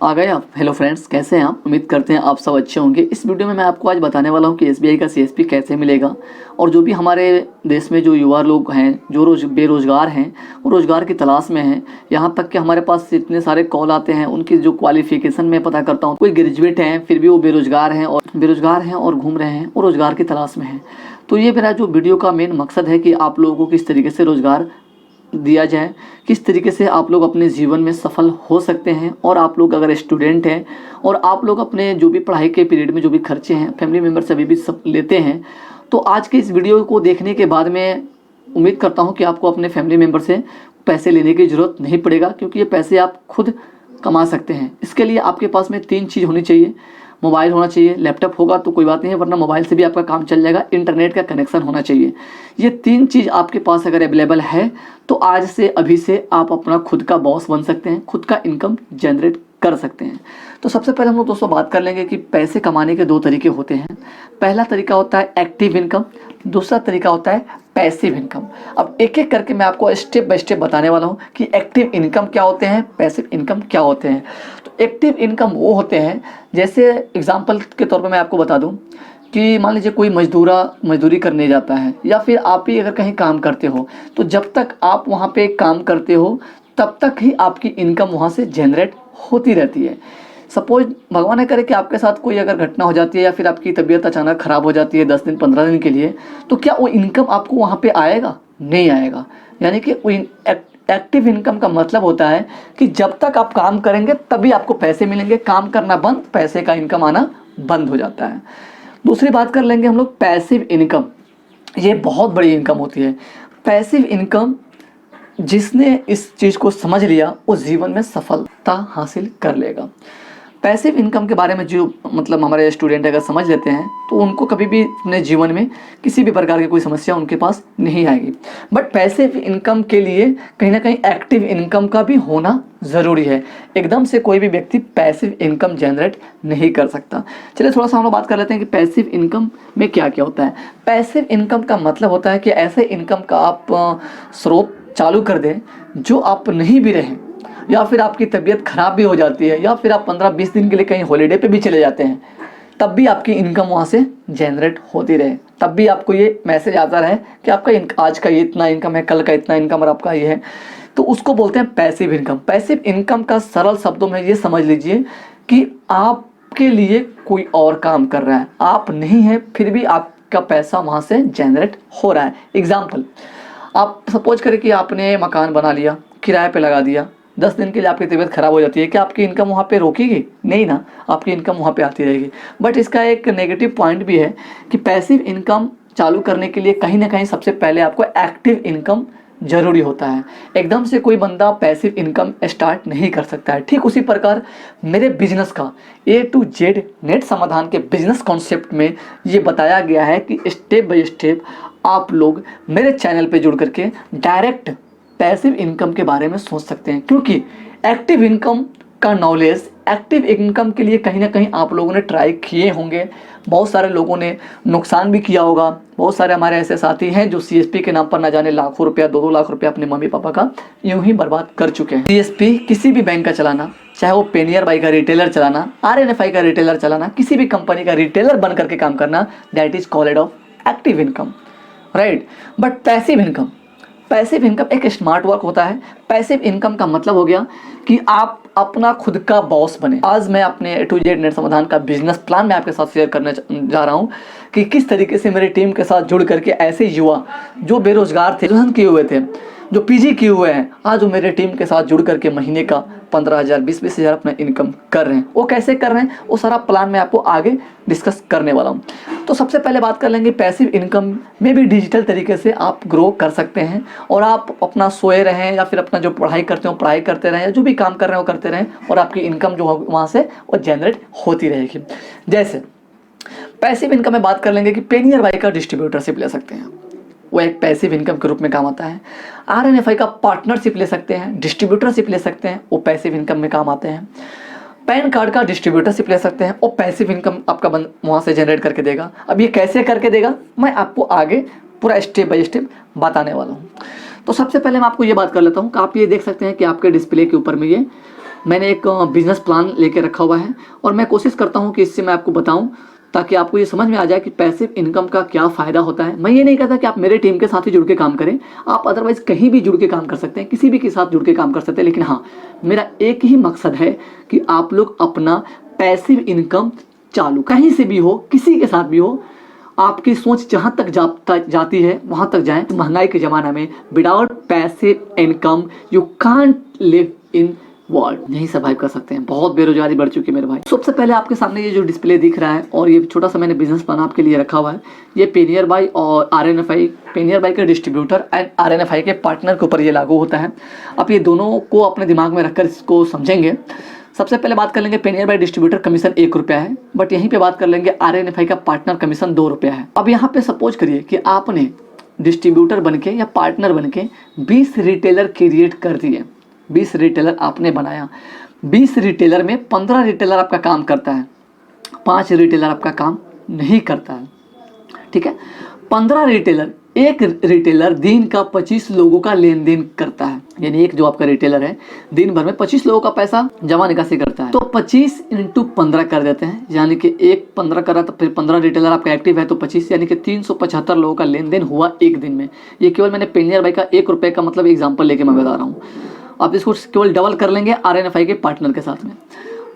आ गए आप। Hello friends, कैसे हैं आप? उम्मीद करते हैं आप सब अच्छे होंगे। इस वीडियो में मैं आपको आज बताने वाला हूं कि एसबीआई का सीएसपी कैसे मिलेगा और जो भी हमारे देश में जो युवा लोग हैं जो बेरोज़गार हैं वो रोज़गार की तलाश में हैं। यहाँ तक कि हमारे पास इतने सारे कॉल आते हैं, उनकी जो क्वालिफिकेशन मैं पता करता हूँ, कोई ग्रेजुएट हैं फिर भी वो बेरोज़गार हैं और घूम रहे हैं और रोज़गार की तलाश में हैं। तो ये मेरा जो वीडियो का मेन मकसद है कि आप लोगों को किस तरीके से रोज़गार दिया जाए, किस तरीके से आप लोग अपने जीवन में सफल हो सकते हैं। और आप लोग अगर स्टूडेंट हैं और आप लोग अपने जो भी पढ़ाई के पीरियड में जो भी खर्चे हैं फैमिली मेम्बर से अभी भी सब लेते हैं, तो आज के इस वीडियो को देखने के बाद मैं उम्मीद करता हूं कि आपको अपने फैमिली मेम्बर से पैसे लेने की ज़रूरत नहीं पड़ेगा, क्योंकि ये पैसे आप खुद कमा सकते हैं। इसके लिए आपके पास में 3 चीज़ होनी चाहिए। मोबाइल होना चाहिए, लैपटॉप होगा तो कोई बात नहीं है, वरना मोबाइल से भी आपका काम चल जाएगा। इंटरनेट का कनेक्शन होना चाहिए। ये 3 चीज़ आपके पास अगर अवेलेबल है तो आज से अभी से आप अपना खुद का बॉस बन सकते हैं, खुद का इनकम जनरेट कर सकते हैं। तो सबसे पहले हम लोग दोस्तों बात कर लेंगे कि पैसे कमाने के 2 तरीके होते हैं। पहला तरीका होता है एक्टिव इनकम, दूसरा तरीका होता है पैसिव इनकम। अब एक एक करके मैं आपको स्टेप बाय स्टेप बताने वाला हूँ कि एक्टिव इनकम क्या होते हैं, पैसिव इनकम क्या होते हैं। तो एक्टिव इनकम वो होते हैं, जैसे एग्जांपल के तौर पे मैं आपको बता दूं कि मान लीजिए कोई मजदूरी करने जाता है, या फिर आप ही अगर कहीं काम करते हो, तो जब तक आप वहाँ पे काम करते हो तब तक ही आपकी इनकम वहाँ से जनरेट होती रहती है। सपोज भगवान न करे कि आपके साथ कोई अगर घटना हो जाती है या फिर आपकी तबीयत अचानक ख़राब हो जाती है 10 दिन 15 दिन के लिए, तो क्या वो इनकम आपको वहाँ पे आएगा? नहीं आएगा। यानी कि एक्टिव इनकम का मतलब होता है कि जब तक आप काम करेंगे तभी आपको पैसे मिलेंगे, काम करना बंद, पैसे का इनकम आना बंद हो जाता है। दूसरी बात कर लेंगे हम लोग पैसिव इनकम। ये बहुत बड़ी इनकम होती है। पैसिव इनकम, जिसने इस चीज़ को समझ लिया वो जीवन में सफलता हासिल कर लेगा। पैसिव इनकम के बारे में जो मतलब हमारे स्टूडेंट अगर समझ लेते हैं तो उनको कभी भी अपने जीवन में किसी भी प्रकार की कोई समस्या उनके पास नहीं आएगी। बट पैसिव इनकम के लिए कहीं ना कहीं एक्टिव इनकम का भी होना ज़रूरी है। एकदम से कोई भी व्यक्ति पैसिव इनकम जनरेट नहीं कर सकता। चलिए थोड़ा सा हम लोग बात कर लेते हैं कि पैसिव इनकम में क्या क्या होता है। पैसिव इनकम का मतलब होता है कि ऐसे इनकम का आप स्रोत चालू कर दें जो आप नहीं भी रहें, या फिर आपकी तबीयत ख़राब भी हो जाती है, या फिर आप 15-20 दिन के लिए कहीं हॉलीडे पे भी चले जाते हैं, तब भी आपकी इनकम वहाँ से जनरेट होती रहे। तब भी आपको ये मैसेज आता रहे कि आपका आज का ये इतना इनकम है, कल का इतना इनकम और आपका ये है, तो उसको बोलते हैं पैसिव इनकम। पैसिव इनकम का सरल शब्दों में ये समझ लीजिए कि आपके लिए कोई और काम कर रहा है, आप नहीं है फिर भी आपका पैसा वहाँ से जनरेट हो रहा है। एग्जाम्पल, आप सपोज करें कि आपने मकान बना लिया, किराए पे लगा दिया, 10 दिन के लिए आपकी तबीयत खराब हो जाती है, क्या आपकी इनकम वहाँ पे रोकेगी? नहीं ना, आपकी इनकम वहाँ पे आती रहेगी। बट इसका एक नेगेटिव पॉइंट भी है कि पैसिव इनकम चालू करने के लिए कहीं ना कहीं सबसे पहले आपको एक्टिव इनकम जरूरी होता है। एकदम से कोई बंदा पैसिव इनकम स्टार्ट नहीं कर सकता है। ठीक उसी प्रकार मेरे बिजनेस का A to Z नेट समाधान के बिजनेस कॉन्सेप्ट में ये बताया गया है कि स्टेप बाय स्टेप आप लोग मेरे चैनल पे जुड़ करके डायरेक्ट पैसिव इनकम के बारे में सोच सकते हैं, क्योंकि एक्टिव इनकम का नॉलेज, एक्टिव इनकम के लिए कहीं ना कहीं आप लोगों ने ट्राई किए होंगे, बहुत सारे लोगों ने नुकसान भी किया होगा। बहुत सारे हमारे ऐसे साथी हैं जो सीएसपी के नाम पर ना जाने लाखों रुपया, 2-2 लाख रुपया अपने मम्मी पापा का यूं ही बर्बाद कर चुके हैं। सीएसपी किसी भी बैंक का चलाना, चाहे वो पेनियर बाई का रिटेलर चलाना, RNFI का रिटेलर चलाना, किसी भी कंपनी का रिटेलर बन करके काम करना, that is called off active income, right. But passive income एक स्मार्ट वर्क होता है। पैसिव इनकम का मतलब हो गया कि आप अपना खुद का बॉस बने। आज मैं अपने A to Z नेट समाधान का बिजनेस प्लान में आपके साथ शेयर करने जा रहा हूं कि किस तरीके से मेरी टीम के साथ जुड़ करके ऐसे युवा जो बेरोजगार थे, जो किए हुए थे, जो पीजी किए हुए हैं, आज वो मेरे टीम के साथ जुड़ करके महीने का 15,000 20-20 हज़ार अपना इनकम कर रहे हैं। वो कैसे कर रहे हैं वो सारा प्लान मैं आपको आगे डिस्कस करने वाला हूँ। तो सबसे पहले बात कर लेंगे पैसिव इनकम में भी डिजिटल तरीके से आप ग्रो कर सकते हैं, और आप अपना सोए रहें या फिर अपना जो पढ़ाई करते हो पढ़ाई करते रहें, या जो भी काम कर रहे हो करते रहें, और आपकी इनकम जो हो वहाँ से वो जनरेट होती रहेगी। जैसे पैसिव इनकम में बात कर लेंगे कि पेनियर बाई का डिस्ट्रीब्यूटरशिप ले सकते हैं, वो एक पैसिव इनकम के रूप में काम आता है। RNFI का पार्टनरशिप ले सकते हैं, डिस्ट्रीब्यूटरशिप ले सकते हैं, वो पैसिव इनकम में काम आते हैं। पैन कार्ड का डिस्ट्रीब्यूटरशिप ले सकते हैं, वो पैसिव इनकम आपका वहाँ से जनरेट करके देगा। अब ये कैसे करके देगा मैं आपको आगे पूरा स्टेप बाय स्टेप बताने वाला हूँ। तो सबसे पहले मैं आपको ये बात कर लेता हूँ कि आप ये देख सकते हैं कि आपके डिस्प्ले के ऊपर में ये मैंने एक बिजनेस प्लान लेके रखा हुआ है और मैं कोशिश करता हूँ कि इससे मैं आपको बताऊँ ताकि आपको ये समझ में आ जाए कि पैसिव इनकम का क्या फ़ायदा होता है। मैं ये नहीं कहता कि आप मेरे टीम के साथ ही जुड़ के काम करें, आप अदरवाइज़ कहीं भी जुड़ के काम कर सकते हैं, किसी भी के साथ जुड़ के काम कर सकते हैं, लेकिन हाँ, मेरा एक ही मकसद है कि आप लोग अपना पैसिव इनकम चालू कहीं से भी हो, किसी के साथ भी हो, आपकी सोच जहाँ तक जाती है वहाँ तक जाएं। महंगाई के ज़माना में without passive income you can't live in world, नहीं सर्वाइव कर सकते हैं। बहुत बेरोजगारी बढ़ चुकी है मेरे भाई। सबसे पहले आपके सामने ये जो डिस्प्ले दिख रहा है और ये छोटा सा मैंने बिजनेस प्लान आपके लिए रखा हुआ है, ये पेनियर बाई और RNFI, पेनियर बाई के डिस्ट्रीब्यूटर एंड RNFI के पार्टनर के ऊपर ये लागू होता है। अब ये दोनों को अपने दिमाग में रखकर इसको समझेंगे। सबसे पहले बात कर लेंगे पेनियर बाई डिस्ट्रीब्यूटर कमीशन 1 रुपया है, बट यहीं पे बात कर लेंगे RNFI का पार्टनर कमीशन 2 रुपया है। अब यहाँ पे सपोज करिए कि आपने डिस्ट्रीब्यूटर बनके या पार्टनर बनके 20 रिटेलर क्रिएट कर दिए, 20 रिटेलर आपने बनाया, 20 रिटेलर में 15 रिटेलर आपका काम करता है, 5 रिटेलर आपका काम नहीं करता है, ठीक है। 15 रिटेलर, एक रिटेलर दिन का 25 लोगों का लेन देन करता है, यानी एक जो आपका रिटेलर है दिन भर में 25 लोगों का पैसा जमा निकासी करता है। तो 25 × 15 कर देते हैं, यानी कि एक 15 करा तो फिर 15 रिटेलर आपका एक्टिव है तो 25, यानी कि 375 लोगों का लेन देन हुआ एक दिन में। ये केवल मैंने पेनियर बाई का 1 रुपये का मतलब एग्जाम्पल लेके मैं बता रहा हूँ। आप इसको केवल डबल कर लेंगे RNFI के पार्टनर के साथ में,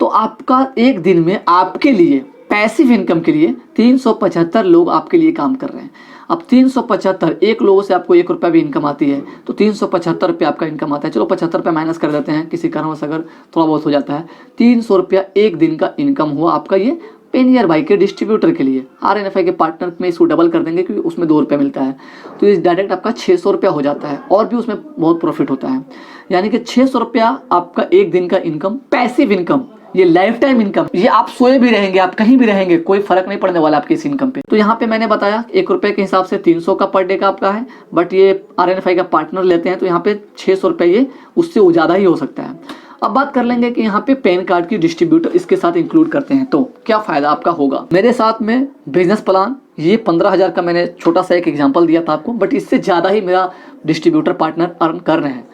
तो आपका एक दिन में आपके लिए पैसिव इनकम के लिए 375 लोग आपके लिए काम कर रहे हैं। अब 375, एक लोगों से आपको 1 रुपया भी इनकम आती है तो 375 रुपये आपका इनकम आता है। चलो 75 रुपये माइनस कर देते हैं, किसी कारणवश अगर थोड़ा बहुत हो जाता है, 300 रुपया एक दिन का इनकम हुआ आपका ये पेनियर बाई के डिस्ट्रीब्यूटर के लिए। RNFI के पार्टनर में इसको डबल कर देंगे क्योंकि उसमें 2 रुपये मिलता है, तो ये डायरेक्ट आपका 600 रुपया हो जाता है और भी उसमें बहुत प्रॉफिट होता है। यानी कि 600 रुपया आपका एक दिन का इनकम, पैसिव इनकम, ये लाइफ टाइम इनकम, ये आप सोए भी रहेंगे, आप कहीं भी रहेंगे, कोई फर्क नहीं पड़ने वाला आपके इस इनकम पे। तो यहाँ पे मैंने बताया 1 रुपये के हिसाब से 300 का पर डे का आपका है, बट ये RNFI का पार्टनर लेते हैं तो यहाँ पे 600 रुपये ये उससे ज़्यादा ही हो सकता है। अब बात कर लेंगे कि यहाँ पे पैन कार्ड की डिस्ट्रीब्यूटर इसके साथ इंक्लूड करते हैं तो क्या फ़ायदा आपका होगा। मेरे साथ में बिजनेस प्लान ये 15,000 का मैंने छोटा सा एक एग्जांपल दिया था आपको, बट इससे ज़्यादा ही मेरा डिस्ट्रीब्यूटर पार्टनर अर्न कर रहे हैं।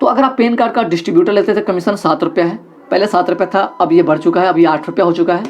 तो अगर आप पैन कार्ड का डिस्ट्रीब्यूटर लेते थे, कमीशन 7 रुपया है, पहले 7 रुपया था, अब ये बढ़ चुका है, अब ये 8 रुपया हो चुका है।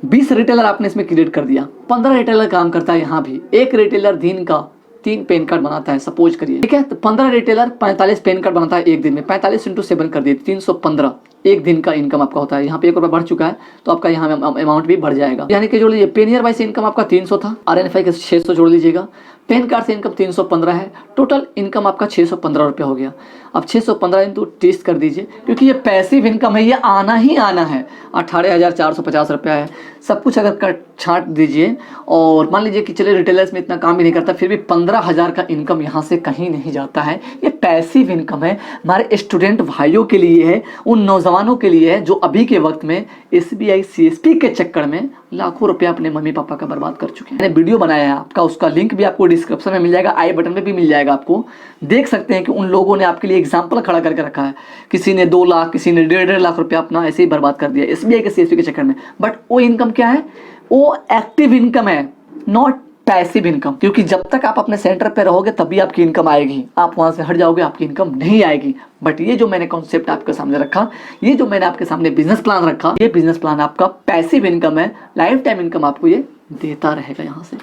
20 रिटेलर आपने इसमें क्रिएट कर दिया, 15 रिटेलर काम करता है यहाँ भी, एक रिटेलर दिन का 3 पैन कार्ड बनाता है सपोज करिए, ठीक है। तो 15 रिटेलर 45 पैन कार्ड बनाता है एक दिन में, 45 × 7 कर दिए 315 एक दिन का इनकम आपका होता है। यहाँ पे 1 रुपया बढ़ चुका है तो आपका यहाँ अमाउंट भी बढ़ जाएगा, यानी कि जोड़ लीजिए पेनियर बाई से इनकम आपका 300 था, RNFI के 600 जोड़ लीजिएगा, पैन कार्ड से इनकम 315 है, टोटल इनकम आपका 615 रुपया हो गया। अब 615 × 30 कर दीजिए, क्योंकि ये पैसिव इनकम है, ये आना ही आना है। 18,450 रुपया है, सब कुछ अगर कट छांट दीजिए और मान लीजिए कि चलिए रिटेलर्स में इतना काम भी नहीं करता, फिर भी 15,000 का इनकम यहाँ से कहीं नहीं जाता है। ये पैसिव इनकम है, हमारे स्टूडेंट भाइयों के लिए है, उन नौजवानों के लिए है जो अभी के वक्त में SBI CSP के चक्कर में लाखों रुपया अपने मम्मी पापा का बर्बाद कर चुके हैं। मैंने वीडियो बनाया है आपका, उसका लिंक भी आपको डिस्क्रिप्शन में मिल जाएगा, आई बटन में भी मिल जाएगा, आपको देख सकते हैं कि उन लोगों ने आपके लिए एग्जाम्पल खड़ा करके रखा है। किसी ने 2 लाख, किसी ने 1.5 लाख रुपया अपना ऐसे ही बर्बाद कर दिया SBI के CSP के चक्कर में। बट वो इनकम क्या है, वो एक्टिव इनकम है, नॉट पैसिव इनकम, क्योंकि जब तक आप अपने सेंटर पे रहोगे तभी आपकी इनकम आएगी, आप वहां से हट जाओगे आपकी इनकम नहीं आएगी। बट ये जो मैंने कॉन्सेप्ट आपके सामने रखा, ये जो मैंने आपके सामने बिजनेस प्लान रखा, ये बिजनेस प्लान आपका पैसिव इनकम है, लाइफ टाइम इनकम आपको ये देता रहेगा यहाँ से।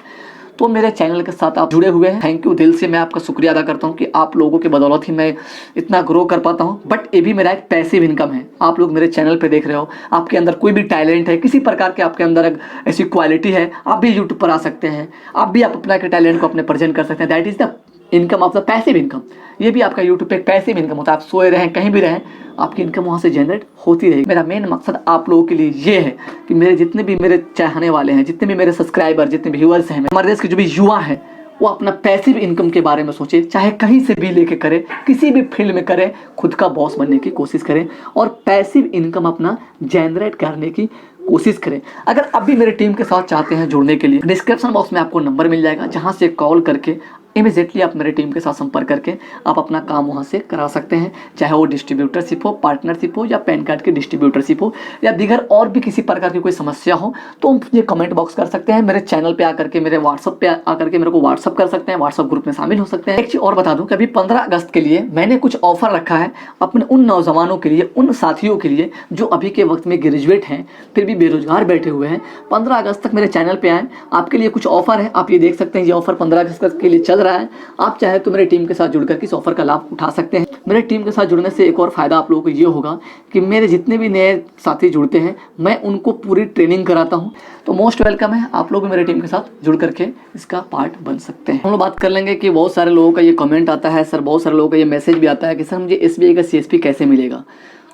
तो मेरे चैनल के साथ आप जुड़े हुए हैं, थैंक यू, दिल से मैं आपका शुक्रिया अदा करता हूं कि आप लोगों के बदौलत ही मैं इतना ग्रो कर पाता हूं। बट ये भी मेरा एक पैसिव इनकम है। आप लोग मेरे चैनल पे देख रहे हो, आपके अंदर कोई भी टैलेंट है, किसी प्रकार के आपके अंदर ऐसी क्वालिटी है, आप भी यूट्यूब पर आ सकते हैं, आप भी आप अपना टैलेंट को अपने प्रेजेंट कर सकते हैं। That is the income of the passive income. ये भी आपका यूट्यूब पे एक पैसिव इनकम होता है, आप सोए रहें कहीं भी रहें आपकी इनकम वहाँ से जनरेट होती रहेगी। मेरा मेन मकसद आप लोगों के लिए ये है कि मेरे जितने भी मेरे चाहने वाले हैं, जितने भी मेरे सब्सक्राइबर, जितने भी व्यूअर्स हैं, हमारे देश के जो भी युवा हैं, वो अपना पैसिव इनकम के बारे में सोचे, चाहे कहीं से भी लेके करें, किसी भी फील्ड में करें, खुद का बॉस बनने की कोशिश करें और पैसिव इनकम अपना जनरेट करने की कोशिश करें। अगर अब भी मेरे टीम के साथ चाहते हैं जुड़ने के लिए, डिस्क्रिप्शन बॉक्स में आपको नंबर मिल जाएगा, जहां से कॉल करके इमीडिएटली आप मेरे टीम के साथ संपर्क करके आप अपना काम वहाँ से करा सकते हैं, चाहे वो डिस्ट्रीब्यूटरशिप हो, पार्टनरशिप हो या पैन कार्ड की डिस्ट्रीब्यूटरशिप हो या दीगर और भी किसी प्रकार की कोई समस्या हो तो मुझे कमेंट बॉक्स कर सकते हैं, मेरे चैनल पे आकर के, मेरे व्हाट्सअप पे आकर के मेरे को व्हाट्सअप कर सकते हैं, व्हाट्सअप ग्रुप में शामिल हो सकते हैं। एक चीज़ और बता दूं कि अभी 15 अगस्त के लिए मैंने कुछ ऑफर रखा है अपने उन नौजवानों के लिए, उन साथियों के लिए जो अभी के वक्त में ग्रेजुएट हैं फिर भी बेरोजगार बैठे हुए हैं। 15 अगस्त तक मेरे चैनल पे आए, आपके लिए कुछ ऑफर है, आप ये देख सकते हैं। ये ऑफर 15 अगस्त के लिए चल रहा है। आप चाहे तो मेरे टीम के साथ जुड़कर इस ऑफर का लाभ उठा सकते हैं। मेरे टीम के साथ जुड़ने से एक और फायदा आप लोगों को ये होगा कि मेरे जितने भी नए साथी जुड़ते हैं मैं उनको पूरी ट्रेनिंग कराता हूँ। तो मोस्ट वेलकम है, आप लोग मेरे टीम के साथ जुड़ करके इसका पार्ट बन सकते हैं। हम लोग बात कर लेंगे कि बहुत सारे लोगों का ये कमेंट आता है सर, बहुत सारे लोगों का ये मैसेज भी आता है कि सर मुझे SBI का CSP कैसे मिलेगा।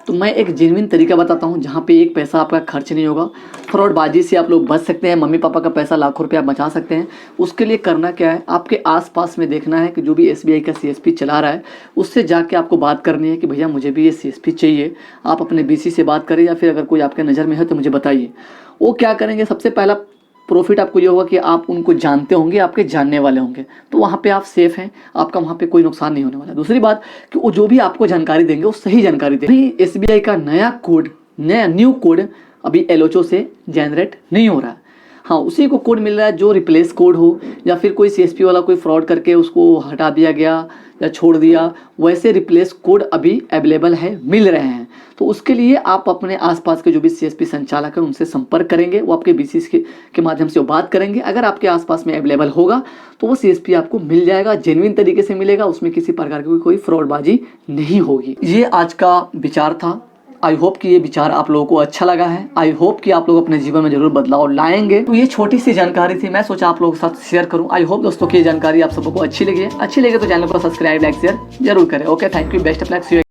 तो मैं एक जेन्युइन तरीका बताता हूँ जहाँ पे एक पैसा आपका खर्च नहीं होगा। फ्रॉडबाजी से आप लोग बच सकते हैं, मम्मी पापा का पैसा लाखों रुपये आप बचा सकते हैं। उसके लिए करना क्या है, आपके आसपास में देखना है कि जो भी SBI का CSP चला रहा है उससे जाके आपको बात करनी है कि भैया मुझे भी ये CSP चाहिए। आप अपने BC से बात करें या फिर अगर कोई आपके नज़र में है तो मुझे बताइए। वो क्या करेंगे, सबसे पहला प्रॉफिट आपको ये होगा कि आप उनको जानते होंगे, आपके जानने वाले होंगे, तो वहाँ पे आप सेफ हैं, आपका वहाँ पे कोई नुकसान नहीं होने वाला। दूसरी बात कि वो जो भी आपको जानकारी देंगे वो सही जानकारी देंगे। SBI का नया कोड, न्यू कोड अभी LHO से जनरेट नहीं हो रहा है। हाँ, उसी को कोड मिल रहा है जो रिप्लेस कोड हो या फिर कोई CSP वाला कोई फ्रॉड करके उसको हटा दिया गया या छोड़ दिया, वैसे रिप्लेस कोड अभी अवेलेबल है, मिल रहे हैं। तो उसके लिए आप अपने आसपास के जो भी CSP संचालक हैं उनसे संपर्क करेंगे, वो आपके BC के माध्यम से वो बात करेंगे। अगर आपके आसपास में अवेलेबल होगा तो वो CSP आपको मिल जाएगा, जेन्युइन तरीके से मिलेगा, उसमें किसी प्रकार की कोई फ्रॉडबाजी नहीं होगी। ये आज का विचार था। आई होप कि ये विचार आप लोगों को अच्छा लगा है। आई होप कि आप लोग अपने जीवन में जरूर बदलाव लाएंगे। तो ये छोटी सी जानकारी थी, मैं सोचा आप लोगों के साथ शेयर करूं। आई होप दोस्तों की ये जानकारी आप सबको अच्छी लगी है। अच्छी लगे तो चैनल को सब्सक्राइब, लाइक, शेयर जरूर करें। Okay, thank you, best of luck.